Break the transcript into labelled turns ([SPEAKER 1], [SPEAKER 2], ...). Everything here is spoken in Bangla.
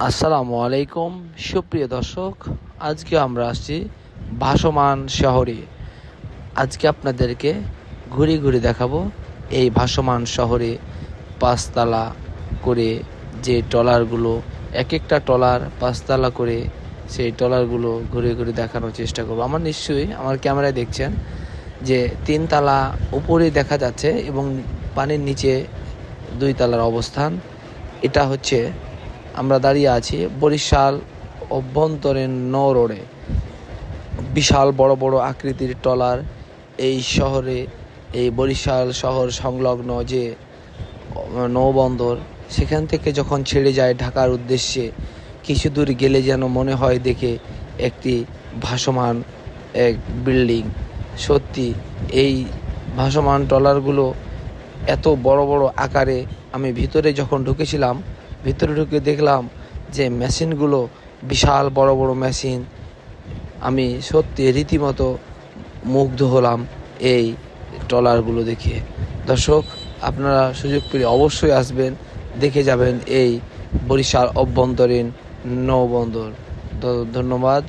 [SPEAKER 1] আসসালামু আলাইকুম সুপ্রিয় দর্শক, আজকে আমরা আসছি ভাসমান শহরে। আজকে আপনাদেরকে ঘুরে ঘুরে দেখাবো এই ভাসমান শহরে পাঁচতলা করে যে ট্রলারগুলো, এক একটা ট্রলার পাঁচতলা করে, সেই ট্রলারগুলো ঘুরে ঘুরে দেখানোর চেষ্টা করবো। নিশ্চয়ই আমার ক্যামেরায় দেখছেন যে তিনতলা উপরে দেখা যাচ্ছে এবং পানির নিচে দুই তলার অবস্থান। এটা হচ্ছে আমরা দাঁড়িয়ে আছি বরিশাল অভ্যন্তরীণ নৌ রোডে। বিশাল বড় বড় আকৃতির ট্রলার এই শহরে, এই বরিশাল শহর সংলগ্ন যে নৌবন্দর, সেখান থেকে যখন ছেড়ে যায় ঢাকার উদ্দেশ্যে, কিছু দূর গেলে যেন মনে হয় দেখে একটি ভাসমান এক বিল্ডিং। সত্যি এই ভাসমান ট্রলারগুলো এত বড় বড় আকারে। আমি ভিতরে যখন ঢুকেছিলাম, ভিতরে ঢুকে দেখলাম যে মেশিনগুলো বিশাল বড় বড় মেশিন। আমি সত্যি রীতিমতো মুগ্ধ হলাম এই ট্রলারগুলো দেখে। দর্শক, আপনারা সুযোগ পেলে অবশ্যই আসবেন, দেখে যাবেন এই বরিশাল অভ্যন্তরীণ নৌবন্দর। ধন্যবাদ।